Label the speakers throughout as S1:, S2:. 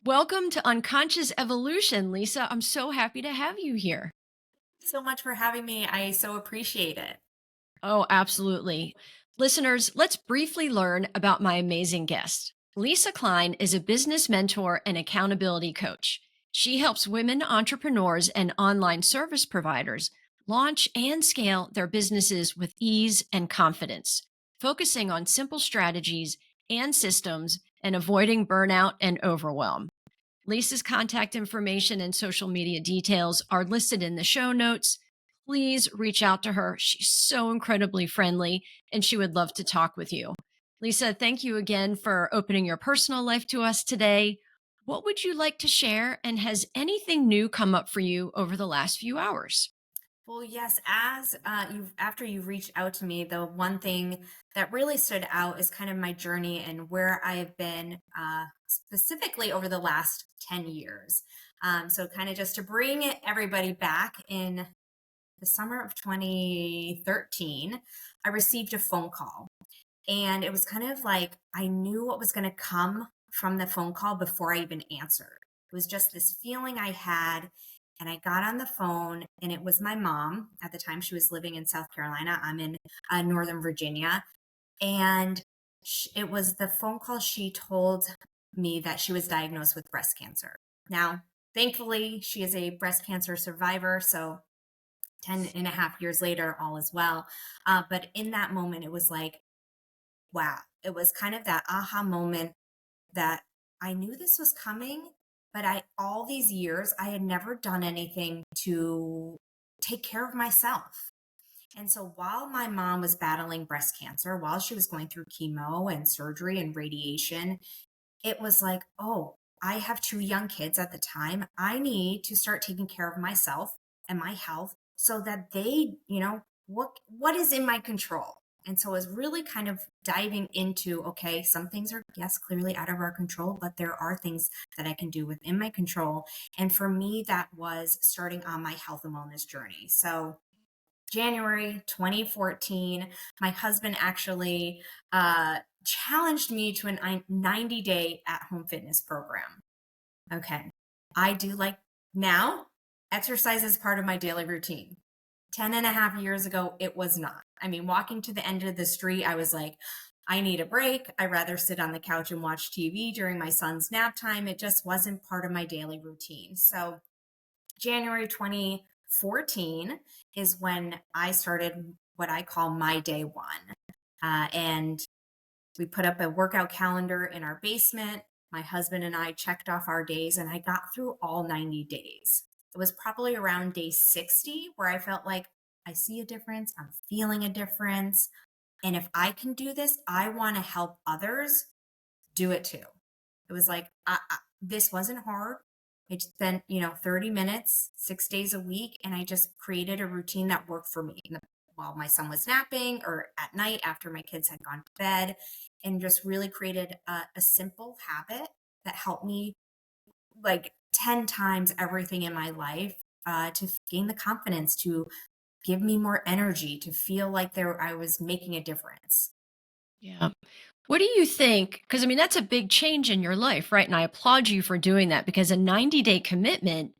S1: Welcome to Unconscious Evolution, Lisa. I'm so happy to have you here.
S2: So much for having me. I so appreciate it.
S1: Oh, absolutely. Listeners, let's briefly learn about my amazing guest. Lisa Klein is a business mentor and accountability coach. She helps women entrepreneurs and online service providers launch and scale their businesses with ease and confidence, focusing on simple strategies and systems and avoiding burnout and overwhelm. Lisa's contact information and social media details are listed in the show notes. Please reach out to her. She's so incredibly friendly and she would love to talk with you. Lisa, thank you again for opening your personal life to us today. What would you like to share? And has anything new come up for you over the last few hours?
S2: Well, yes, as after you've reached out to me, the one thing that really stood out is kind of my journey and where I have been specifically over the last 10 years. So, kind of just to bring everybody back in the summer of 2013, I received a phone call. And it was kind of like I knew what was going to come from the phone call before I even answered. It was just this feeling I had. And I got on the phone, and it was my mom. At the time, she was living in South Carolina. I'm in Northern Virginia. And it was the phone call she told me that she was diagnosed with breast cancer. Now, thankfully, she is a breast cancer survivor. So 10 and a half years later, all is well. But in that moment, it was like, wow, it was kind of that aha moment that I knew this was coming, but all these years, I had never done anything to take care of myself. And so while my mom was battling breast cancer, while she was going through chemo and surgery and radiation, it was like, oh, I have two young kids at the time. I need to start taking care of myself and my health so that what is in my control. And so I was really kind of diving into, okay, some things are, yes, clearly out of our control, but there are things that I can do within my control. And for me, that was starting on my health and wellness journey. So January 2014, my husband actually challenged me to a 90-day at home fitness program. Okay. I do like now exercise is part of my daily routine. 10 and a half years ago, it was not. I mean, walking to the end of the street, I was like, I need a break. I'd rather sit on the couch and watch TV during my son's nap time. It just wasn't part of my daily routine. So January 2014 is when I started what I call my day one. And we put up a workout calendar in our basement. My husband and I checked off our days, and I got through all 90 days. It was probably around day 60 where I felt like I see a difference, I'm feeling a difference. And if I can do this, I want to help others do it too. It was like, this wasn't hard. I spent, 30 minutes, 6 days a week, and I just created a routine that worked for me while my son was napping or at night after my kids had gone to bed, and just really created a simple habit that helped me like 10 times everything in my life to gain the confidence to give me more energy, to feel like I was making a difference.
S1: Yeah. What do you think? Because I mean, that's a big change in your life, right? And I applaud you for doing that because a 90-day commitment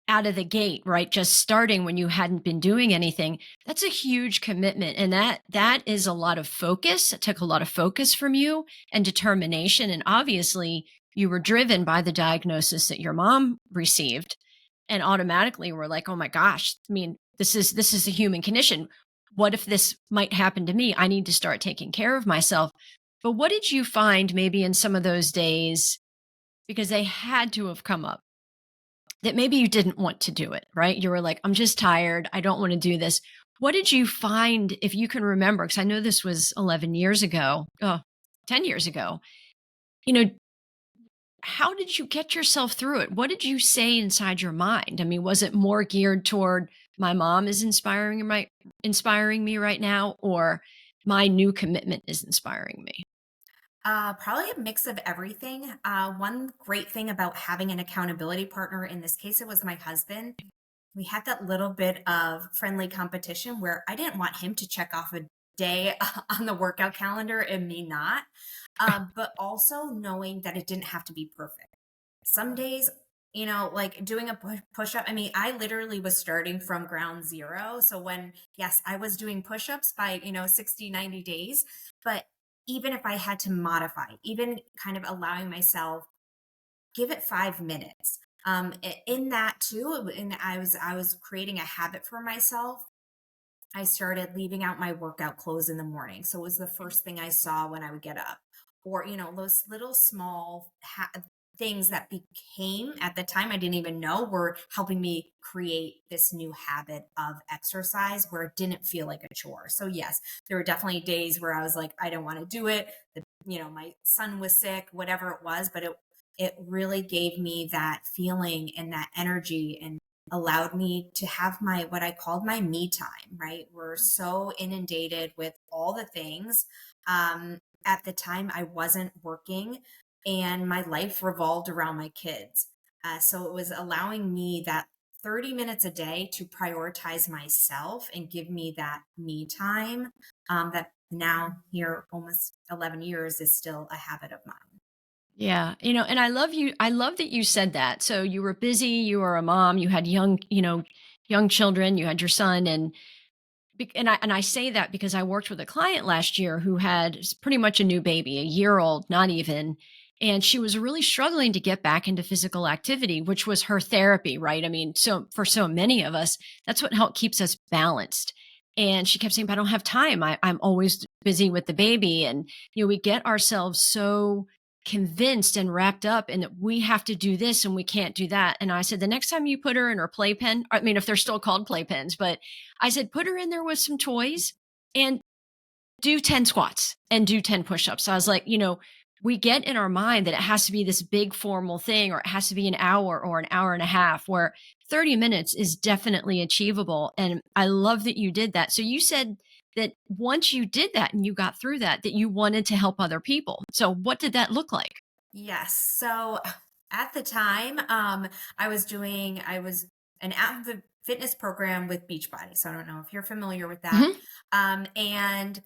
S1: out of the gate, right? Just starting when you hadn't been doing anything. That's a huge commitment. And that is a lot of focus. It took a lot of focus from you and determination. And obviously you were driven by the diagnosis that your mom received. And automatically we're like, oh my gosh, I mean, this is a human condition. What if this might happen to me? I need to start taking care of myself. But what did you find maybe in some of those days? Because they had to have come up that maybe you didn't want to do it, right? You were like, I'm just tired. I don't want to do this. What did you find, if you can remember? Because I know this was 11 years ago, 10 years ago. You know, how did you get yourself through it? What did you say inside your mind? I mean, was it more geared toward my mom is inspiring me right now, or my new commitment is inspiring me?
S2: Probably a mix of everything. One great thing about having an accountability partner, in this case, it was my husband. We had that little bit of friendly competition where I didn't want him to check off a day on the workout calendar and me not, but also knowing that it didn't have to be perfect. some days, like doing a push up. I mean, I literally was starting from ground zero. So when, yes, I was doing push ups by, 60, 90 days, but even if I had to modify, even kind of allowing myself, give it 5 minutes. In that too, and I was creating a habit for myself. I started leaving out my workout clothes in the morning. So it was the first thing I saw when I would get up. Or, those little small things that became at the time I didn't even know were helping me create this new habit of exercise where it didn't feel like a chore. So, yes, there were definitely days where I was like, I don't want to do it. My son was sick, whatever it was, but it really gave me that feeling and that energy and allowed me to have my what I called my me time, right? We're so inundated with all the things. At the time, I wasn't working and my life revolved around my kids. So it was allowing me that 30 minutes a day to prioritize myself and give me that me time that now, here almost 11 years, is still a habit of mine.
S1: Yeah, and I love that you said that. So you were busy, you were a mom, you had young children, you had your son, and I say that because I worked with a client last year who had pretty much a new baby, a year old, not even. And she was really struggling to get back into physical activity, which was her therapy, right? I mean, so for so many of us, that's what help keeps us balanced. And she kept saying, "But I don't have time. I'm always busy with the baby." And, we get ourselves so convinced and wrapped up in that we have to do this and we can't do that. And I said, the next time you put her in her playpen, I mean, if they're still called playpens, but I said, put her in there with some toys and do 10 squats and do 10 push-ups. So I was like, we get in our mind that it has to be this big formal thing or it has to be an hour or an hour and a half, where 30 minutes is definitely achievable. And I love that you did that. So you said that once you did that and you got through that, that you wanted to help other people. So what did that look like?
S2: Yes. So at the time, I was an active fitness program with Beachbody. So I don't know if you're familiar with that.
S1: Mhm.
S2: And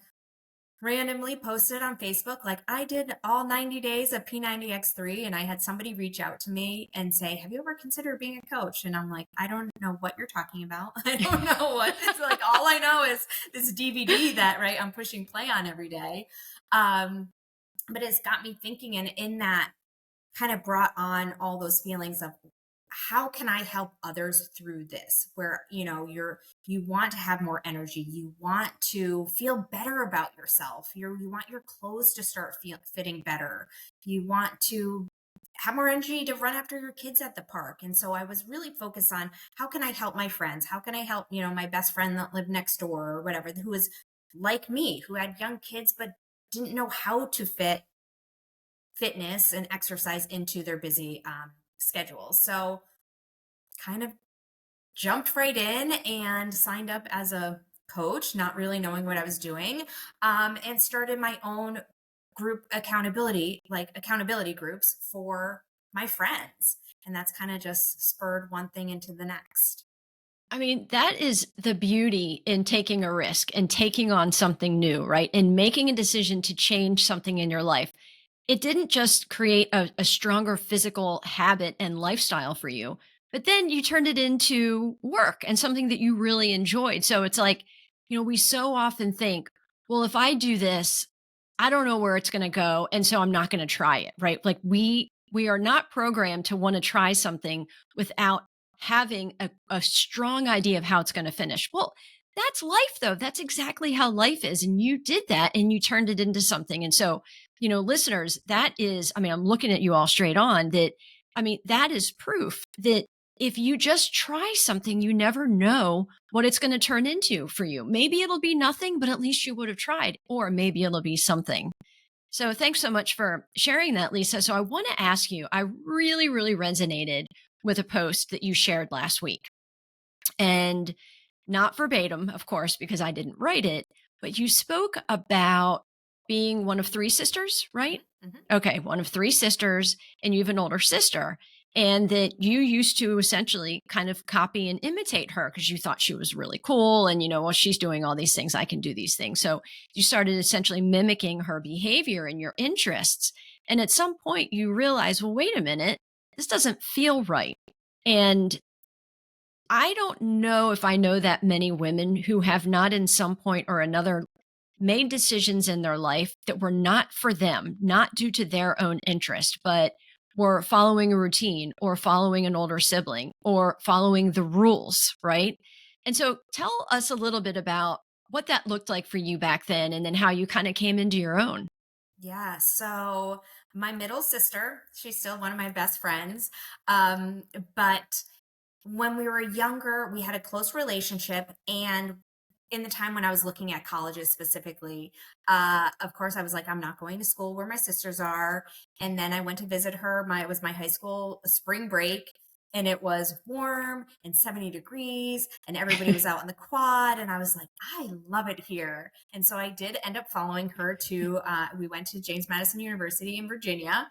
S2: randomly posted on Facebook, like, I did all 90 days of P90X3. And I had somebody reach out to me and say, have you ever considered being a coach? And I'm like, I don't know what you're talking about. I don't know what it's like. All I know is this DVD that, right, I'm pushing play on every day. Um, but it's got me thinking, and in that kind of brought on all those feelings of how can I help others through this, where you want to have more energy, you want to feel better about yourself, you want your clothes to start fitting better, you want to have more energy to run after your kids at the park. And so I was really focused on how can I help my friends, how can I help my best friend that lived next door or whatever, who was like me, who had young kids but didn't know how to fit fitness and exercise into their busy schedules. So kind of jumped right in and signed up as a coach, not really knowing what I was doing, and started my own group accountability groups for my friends. And that's kind of just spurred one thing into the next.
S1: I mean, that is the beauty in taking a risk and taking on something new, right? And making a decision to change something in your life. It didn't just create a stronger physical habit and lifestyle for you, but then you turned it into work and something that you really enjoyed. So it's like, we so often think, well, if I do this, I don't know where it's going to go. And so I'm not going to try it, right? Like we are not programmed to want to try something without having a strong idea of how it's going to finish. Well, that's life though. That's exactly how life is. And you did that and you turned it into something. And so, listeners, that is, I mean, I'm looking at you all straight on that. I mean, that is proof that if you just try something, you never know what it's going to turn into for you. Maybe it'll be nothing, but at least you would have tried, or maybe it'll be something. So thanks so much for sharing that, Lisa. So I want to ask you, I really, really resonated with a post that you shared last week. And not verbatim, of course, because I didn't write it, but you spoke about being one of three sisters, right?
S2: Hmm.
S1: Okay, one of three sisters, and you have an older sister, and that you used to essentially kind of copy and imitate her because you thought she was really cool. And, well, she's doing all these things, I can do these things. So you started essentially mimicking her behavior and your interests. And at some point, you realize, well, wait a minute. this doesn't feel right. And I don't know if I know that many women who have not, in some point or another, made decisions in their life that were not for them, not due to their own interest, but were following a routine or following an older sibling or following the rules, right? And so tell us a little bit about what that looked like for you back then and then how you kind of came into your own.
S2: Yeah. So my middle sister, she's still one of my best friends. But when we were younger, we had a close relationship. And in the time when I was looking at colleges specifically, of course, I was like, I'm not going to school where my sisters are. And then I went to visit her. It was my high school spring break. And it was warm and 70 degrees, and everybody was out on the quad. And I was like, I love it here. And so I did end up following her to, we went to James Madison University in Virginia.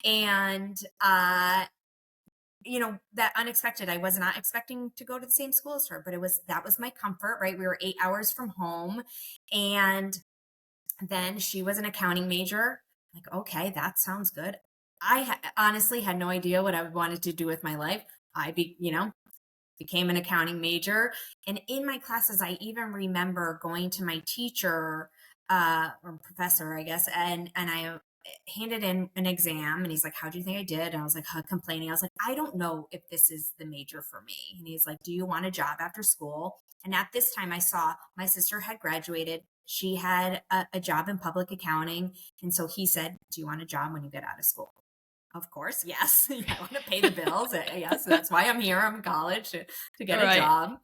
S2: And that unexpected, I was not expecting to go to the same school as her, but that was my comfort, right? We were 8 hours from home. And then she was an accounting major. Like, okay, that sounds good. Honestly had no idea what I wanted to do with my life. Became an accounting major. And in my classes, I even remember going to my teacher, or professor, I guess, and I handed in an exam, and he's like, how do you think I did? And I was like, complaining. I was like, I don't know if this is the major for me. And he's like, do you want a job after school? And at this time, I saw my sister had graduated. She had a job in public accounting. And so he said, do you want a job when you get out of school? Of course, yes. I want to pay the bills. Yes, that's why I'm here. I'm in college to get a
S1: Right.
S2: job.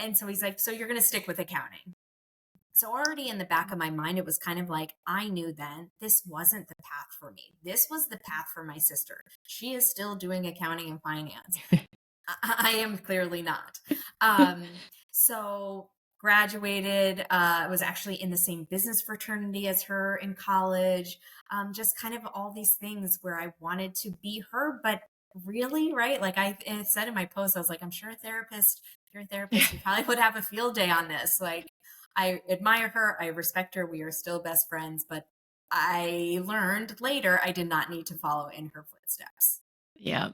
S2: And so he's like, so you're going to stick with accounting. So already in the back of my mind, it was kind of like, I knew then this wasn't the path for me. This was the path for my sister. She is still doing accounting and finance. I am clearly not. So graduated, was actually in the same business fraternity as her in college. Just kind of all these things where I wanted to be her, but really, right? Like I said in my post, I was like, I'm sure if you're a therapist, you probably would have a field day on this. Like, I admire her, I respect her, we are still best friends, but I learned later I did not need to follow in her footsteps.
S1: Yeah.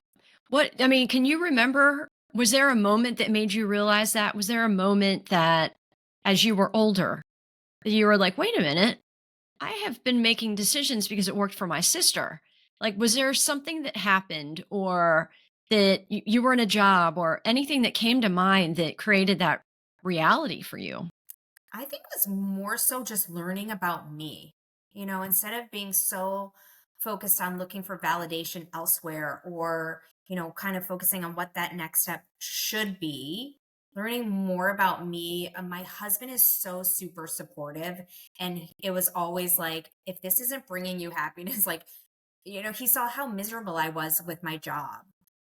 S1: What I mean, can you remember, was there a moment that made you realize that? Was there a moment that as you were older, that you were like, "Wait a minute, I have been making decisions because it worked for my sister." Like, was there something that happened or that you were in a job or anything that came to mind that created that reality for you?
S2: I think it was more so just learning about me. Instead of being so focused on looking for validation elsewhere, or, kind of focusing on what that next step should be, learning more about me. My husband is so super supportive. And it was always like, if this isn't bringing you happiness, like, he saw how miserable I was with my job.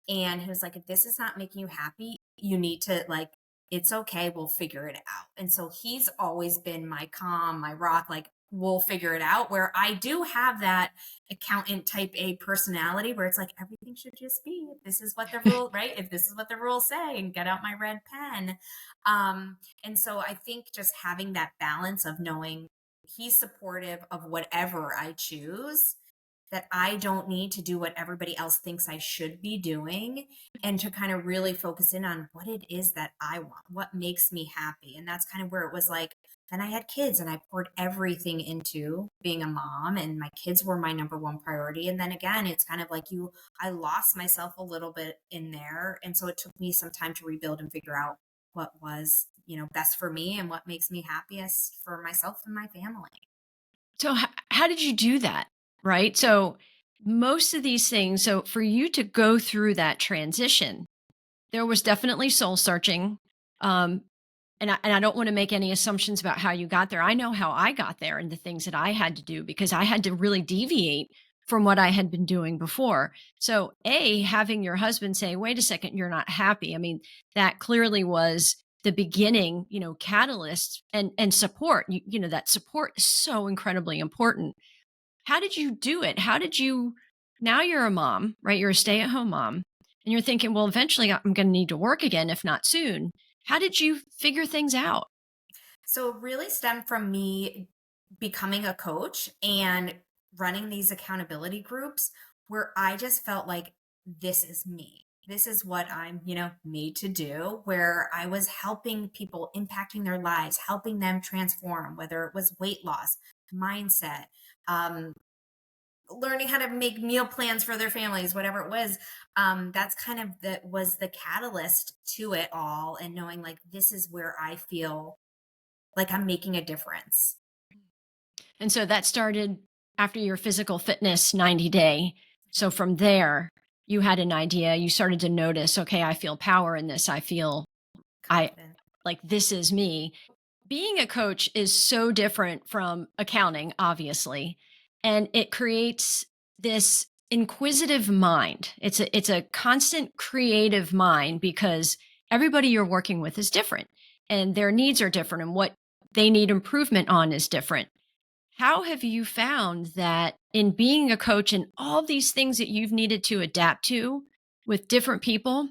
S2: And he was like, if this is not making you happy, you need to, like, it's okay. We'll figure it out. And so he's always been my calm, my rock, like, we'll figure it out. Where I do have that accountant type A personality where it's like, everything should just be, if this is what the rule, right? If this is what the rules say, and get out my red pen. And so I think just having that balance of knowing he's supportive of whatever I choose, that I don't need to do what everybody else thinks I should be doing, and to kind of really focus in on what it is that I want, what makes me happy. And that's kind of where it was like, then I had kids and I poured everything into being a mom, and my kids were my number one priority. And then again, it's kind of like I lost myself a little bit in there. And so it took me some time to rebuild and figure out what was, best for me and what makes me happiest for myself and my family.
S1: So how did you do that? Right? So most of these things, so for you to go through that transition, there was definitely soul searching. Um, and I don't want to make any assumptions about how you got there. I know how I got there and the things that I had to do because I had to really deviate from what I had been doing before. So, A, having your husband say, wait a second, you're not happy. I mean, that clearly was the beginning, catalyst and support. That support is so incredibly important. How did you do it? How did you, now you're a mom, right? You're a stay at home mom, and you're thinking, well, eventually I'm going to need to work again, if not soon. How did you figure things out?
S2: So it really stemmed from me becoming a coach and running these accountability groups, where I just felt like this is me. This is what I'm, made to do, where I was helping people, impacting their lives, helping them transform, whether it was weight loss, mindset, um, learning how to make meal plans for their families, whatever it was. That's kind of that was the catalyst to it all. And knowing like, this is where I feel like I'm making a difference.
S1: And so that started after your physical fitness 90 day. So from there, you had an idea, you started to notice, okay, I feel power in this. I feel I
S2: Confident.
S1: like this is me. Being a coach is so different from accounting, obviously, and it creates this inquisitive mind. It's a constant creative mind because everybody you're working with is different and their needs are different and what they need improvement on is different. How have you found that in being a coach and all these things that you've needed to adapt to with different people,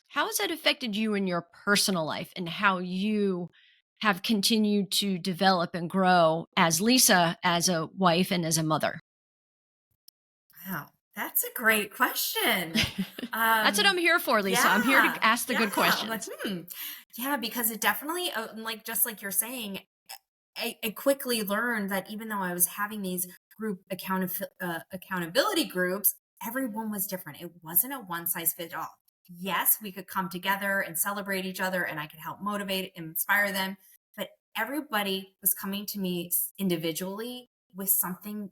S1: how has that affected you in your personal life and how you have continued to develop and grow as Lisa, as a wife, and as a mother?
S2: Wow, that's a great question.
S1: That's what I'm here for, Lisa. I'm here to
S2: Yeah,
S1: ask the
S2: yeah.
S1: good
S2: I'm like,
S1: questions.
S2: yeah, because it definitely, like just like you're saying, I quickly learned that even though I was having these accountability groups, everyone was different. It wasn't a one size fit all. Yes, we could come together and celebrate each other, and I could help motivate and inspire them. But everybody was coming to me individually with something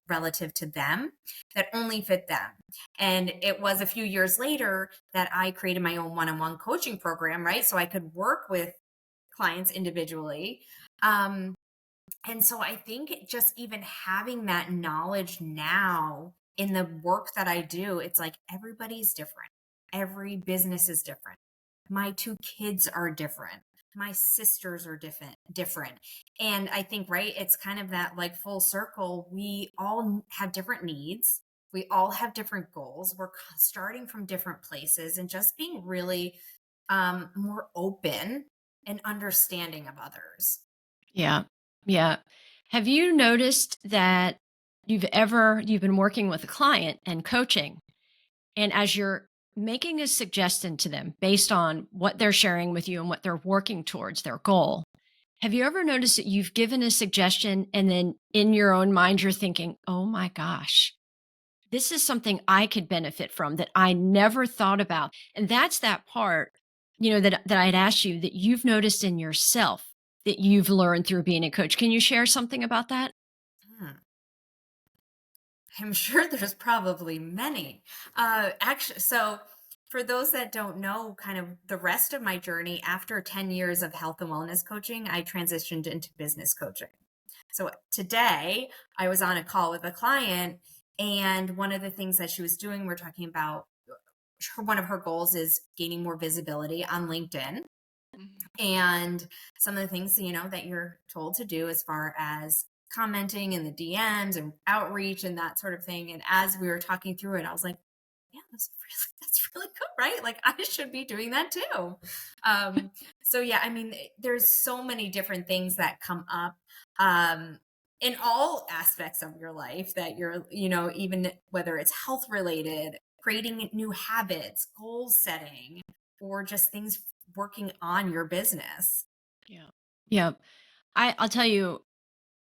S2: relative to them that only fit them. And it was a few years later that I created my own one on one coaching program, right? So I could work with clients individually. Um, and so I think just even having that knowledge now in the work that I do, it's like everybody's different. Every business is different. My two kids are different. My sisters are different. And I think, right, it's kind of that like full circle. We all have different needs. We all have different goals. We're starting from different places and just being really more open and understanding of others.
S1: Yeah. Yeah. Have you noticed that you've been working with a client and coaching, and as you're making a suggestion to them based on what they're sharing with you and what they're working towards their goal, have you ever noticed that you've given a suggestion and then in your own mind you're thinking, "Oh my gosh, this is something I could benefit from that I never thought about." And that's that part, that I'd asked you that you've noticed in yourself that you've learned through being a coach. Can you share something about that?
S2: Hmm. I'm sure there's probably many. Actually, so for those that don't know, kind of the rest of my journey after 10 years of health and wellness coaching, I transitioned into business coaching. So today I was on a call with a client, and one of the things that she was doing, we're talking about one of her goals is gaining more visibility on LinkedIn.
S1: Mhm.
S2: And some of the things, that you're told to do as far as commenting in the DMs and outreach and that sort of thing. And as we were talking through it, I was like, yeah, that's really good, right? Like I should be doing that too. So yeah, I mean, there's so many different things that come up in all aspects of your life that you're, even whether it's health related, creating new habits, goal setting, or just things working on your business.
S1: Yeah. Yeah. I'll tell you,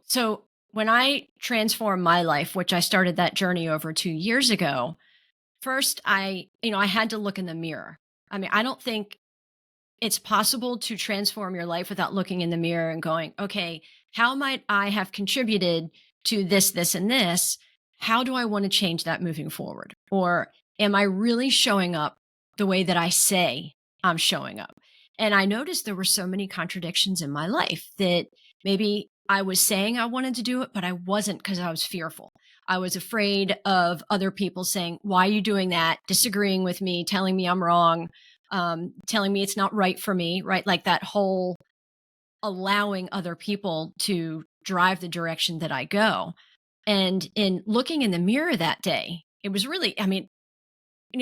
S1: so when I transformed my life, which I started that journey over 2 years ago, first I had to look in the mirror. I mean, I don't think it's possible to transform your life without looking in the mirror and going, okay, how might I have contributed to this, this, and this? How do I want to change that moving forward? Or am I really showing up the way that I say I'm showing up? And I noticed there were so many contradictions in my life that maybe I was saying I wanted to do it, but I wasn't because I was fearful. I was afraid of other people saying, "Why are you doing that?" Disagreeing with me, telling me I'm wrong, telling me it's not right for me, right? Like that whole allowing other people to drive the direction that I go. And in looking in the mirror that day, it was really, I mean,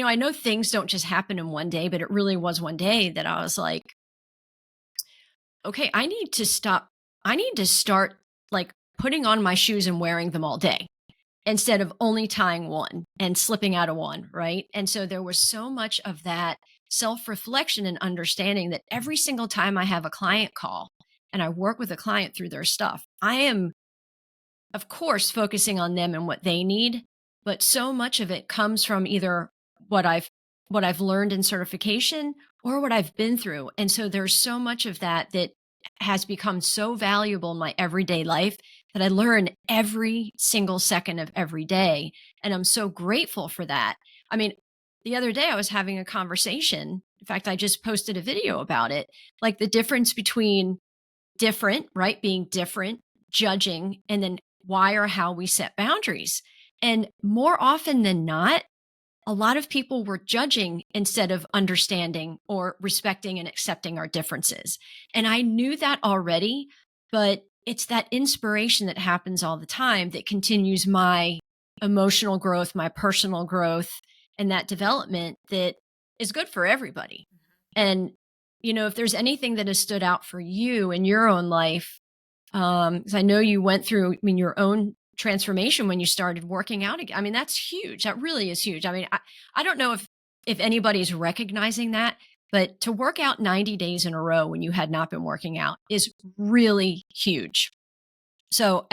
S1: I know things don't just happen in one day, but it really was one day that I was like, okay, I need to stop. I need to start like putting on my shoes and wearing them all day. instead of only tying one and slipping out of one, right? And so there was so much of that self-reflection and understanding that every single time I have a client call and I work with a client through their stuff, I am, of course, focusing on them and what they need, but so much of it comes from either what I've what I've learned in certification or what I've been through. And so there's so much of that that has become so valuable in my everyday life that I learn every single second of every day. And I'm so grateful for that. I mean, the other day I was having a conversation. In fact, I just posted a video about it, like the difference between different, right? Being different, judging, and then why or how we set boundaries. And more often than not, a lot of people were judging instead of understanding or respecting and accepting our differences. And I knew that already, but it's that inspiration that happens all the time that continues my emotional growth, my personal growth, and that development that is good for everybody. And, if there's anything that has stood out for you in your own life, 'cause I know you went through, I mean, your own transformation when you started working out again. I mean, that's huge. That really is huge. I mean, I don't know if anybody's recognizing that, but to work out 90 days in a row when you had not been working out is really huge. So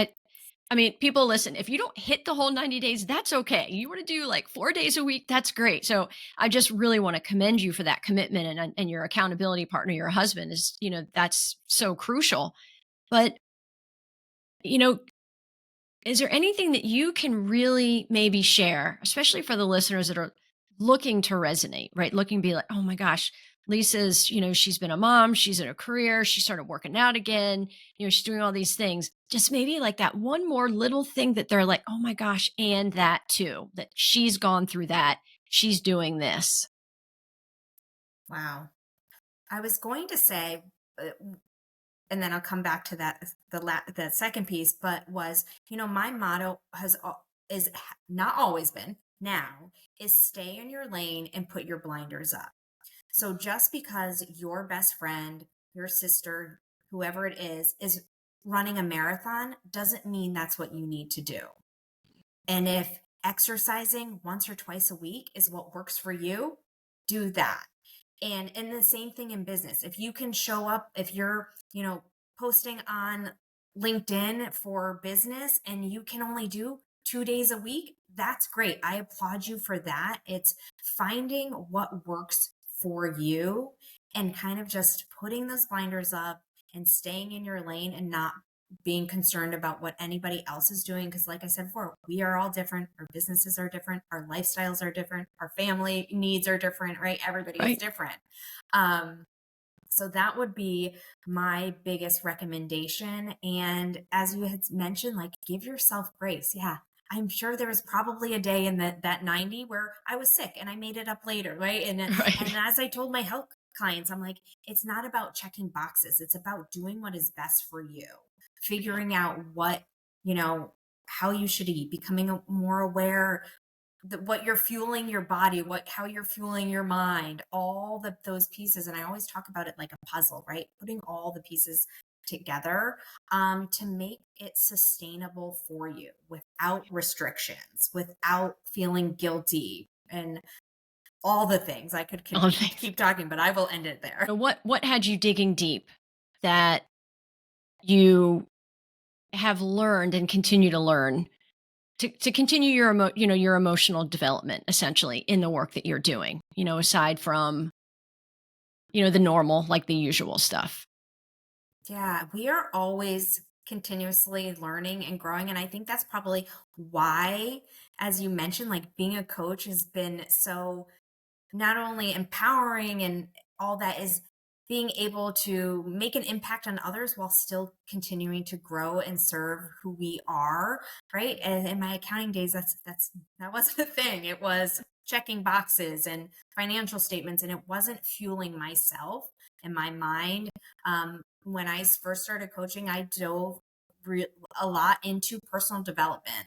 S1: I mean, people listen, if you don't hit the whole 90 days, that's okay. You want to do like 4 days a week, that's great. So I just really want to commend you for that commitment and your accountability partner, your husband is, that's so crucial. But, you know, is there anything that you can really maybe share, especially for the listeners that are looking to resonate, right? Looking to be like, oh my gosh, Lisa's, she's been a mom, she's in a career, she started working out again, she's doing all these things. Just maybe like that one more little thing that they're like, oh my gosh, and that too, that she's gone through that, she's doing this.
S2: Wow. I was going to say, uh, and then I'll come back to that the second piece, but was, my motto not always been, now, is stay in your lane and put your blinders up. So just because your best friend, your sister, whoever it is running a marathon doesn't mean that's what you need to do. And if exercising once or twice a week is what works for you, do that. And the same thing in business. If you can show up, if you're, posting on LinkedIn for business and you can only do 2 days a week, that's great. I applaud you for that. It's finding what works for you and kind of just putting those blinders up and staying in your lane and not being concerned about what anybody else is doing. Because, like I said before, we are all different. Our businesses are different. Our lifestyles are different. Our family needs are different, right? Everybody is
S1: Right.
S2: different. Um, so that would be my biggest recommendation. And as you had mentioned, like give yourself grace. Yeah. I'm sure there was probably a day in that 90 where I was sick and I made it up later, right? And
S1: Right.
S2: as I told my health clients, I'm like, it's not about checking boxes. It's about doing what is best for you, figuring out what, you know, how you should eat, becoming more aware what you're fueling your body, how you're fueling your mind, all those pieces. And I always talk about it like a puzzle, right? Putting all the pieces together to make it sustainable for you without restrictions, without feeling guilty, and all the things. I could
S1: All things.
S2: keep talking, but I will end it there.
S1: So what had you digging deep that you have learned and continue to learn to continue your your emotional development essentially in the work that you're doing, aside from, the normal, like the usual stuff.
S2: Yeah, we are always continuously learning and growing. And I think that's probably why, as you mentioned, like being a coach has been so not only empowering and all that is being able to make an impact on others while still continuing to grow and serve who we are, right? And in my accounting days, that wasn't a thing. It was checking boxes and financial statements, and it wasn't fueling myself and my mind. When I first started coaching, I dove a lot into personal development.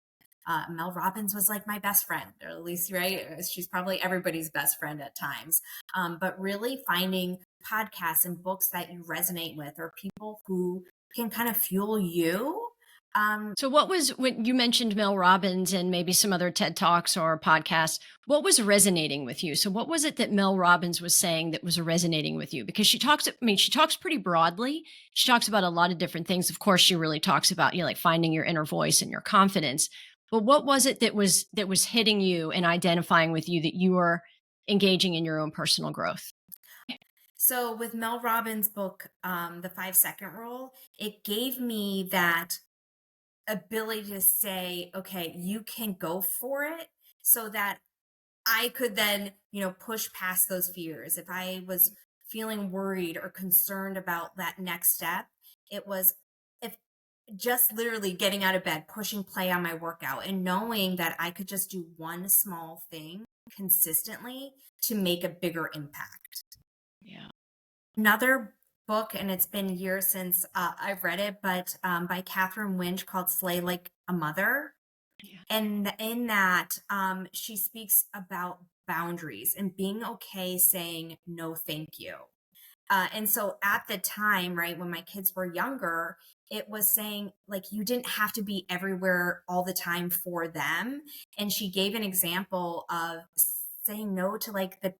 S2: Mel Robbins was like my best friend, or at least, right? She's probably everybody's best friend at times. But really finding podcasts and books that you resonate with, or people who can kind of fuel you Um,
S1: So what was when you mentioned Mel Robbins and maybe some other TED Talks or podcasts, what was resonating with you? So what was it that Mel Robbins was saying that was resonating with you? Because she talks pretty broadly. She talks about a lot of different things. Of course, she really talks about, like finding your inner voice and your confidence. But what was it that was hitting you and identifying with you that you were engaging in your own personal growth?
S2: so with Mel Robbins' book, The 5 Second Rule, it gave me that ability to say, okay, you can go for it, so that I could then, push past those fears. If I was feeling worried or concerned about that next step, it was if just literally getting out of bed, pushing play on my workout, and knowing that I could just do one small thing consistently to make a bigger impact.
S1: Yeah.
S2: Another book, and it's been years since I've read it, but by Catherine Winch, called Slay Like a Mother.
S1: Yeah.
S2: And in that, she speaks about boundaries and being okay saying no, thank you. And so at the time, right, when my kids were younger, it was saying, like, you didn't have to be everywhere all the time for them. And she gave an example of saying no to, like, the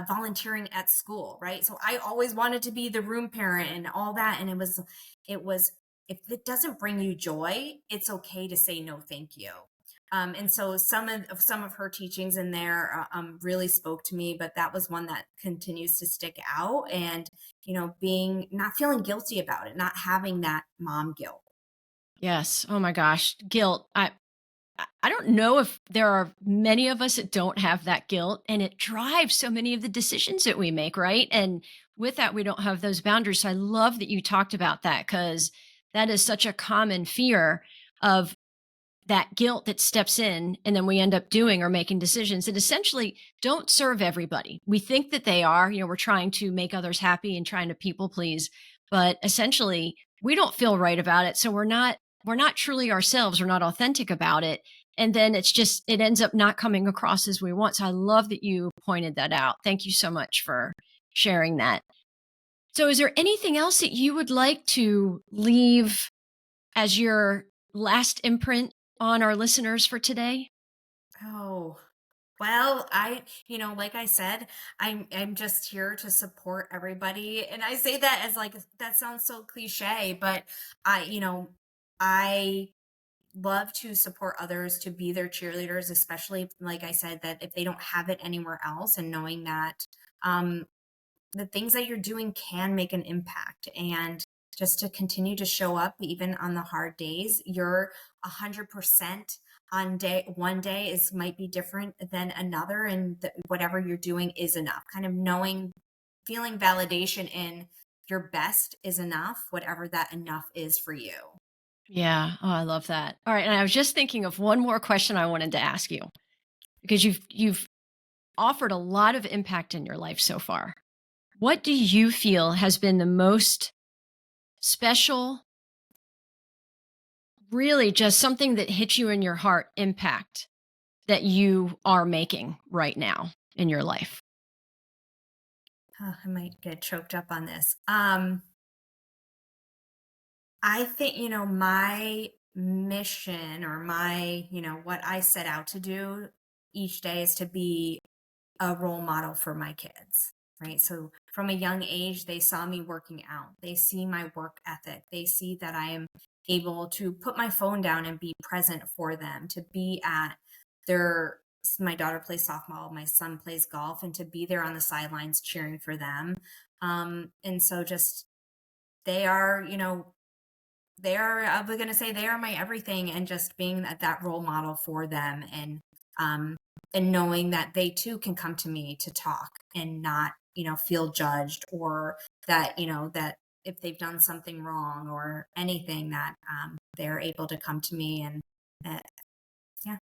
S2: volunteering at school, right? So I always wanted to be the room parent and all that. And it was, if it doesn't bring you joy, it's okay to say no, thank you. And so some of her teachings in there really spoke to me, but that was one that continues to stick out. And being not feeling guilty about it, not having that mom guilt.
S1: Yes. Oh my gosh. Guilt. I don't know if there are many of us that don't have that guilt, and it drives so many of the decisions that we make, right? And with that, we don't have those boundaries. So I love that you talked about that, because that is such a common fear of that guilt that steps in, and then we end up doing or making decisions that essentially don't serve everybody. We think that they are, we're trying to make others happy and trying to people please, but essentially we don't feel right about it. So we're not truly ourselves. We're not authentic about it. And then it ends up not coming across as we want. So I love that you pointed that out. Thank you so much for sharing that. So is there anything else that you would like to leave as your last imprint on our listeners for today?
S2: Oh, well, like I said, I'm just here to support everybody. And I say that as, like, that sounds so cliche, but I love to support others, to be their cheerleaders, especially, like I said, that if they don't have it anywhere else, and knowing that um the things that you're doing can make an impact, and just to continue to show up even on the hard days. You're 100% on day one day is might be different than another, and whatever you're doing is enough. Kind of knowing, feeling validation in your best is enough, whatever that enough is for you.
S1: Yeah. Oh, I love that. All right. And I was just thinking of one more question I wanted to ask you, because you've offered a lot of impact in your life so far. What do you feel has been the most special, really just something that hit you in your heart impact that you are making right now in your life?
S2: Oh, I might get choked up on this. I think, my mission, or what I set out to do each day, is to be a role model for my kids, right? So from a young age, they saw me working out. They see my work ethic. They see that I am able to put my phone down and be present for them, to be at their, my daughter plays softball, my son plays golf, and to be there on the sidelines cheering for them. And so just, they are, they are, I'm going to say, they are my everything. And just being that role model for them, um and knowing that they too can come to me to talk, and not feel judged, or that that if they've done something wrong or anything, that they're able to come to me. And uh, yeah.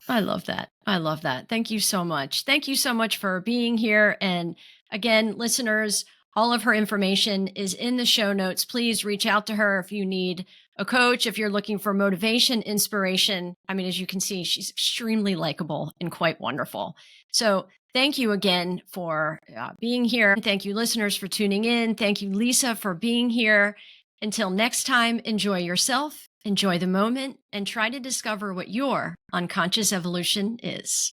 S1: I love that. I love that. Thank you so much. Thank you so much for being here. And again, listeners, all of her information is in the show notes. Please reach out to her if you need a coach, if you're looking for motivation, inspiration. I mean, as you can see, she's extremely likable and quite wonderful. So thank you again for being here. Thank you, listeners, for tuning in. Thank you, Lisa, for being here. Until next time, enjoy yourself, enjoy the moment, and try to discover what your unconscious evolution is.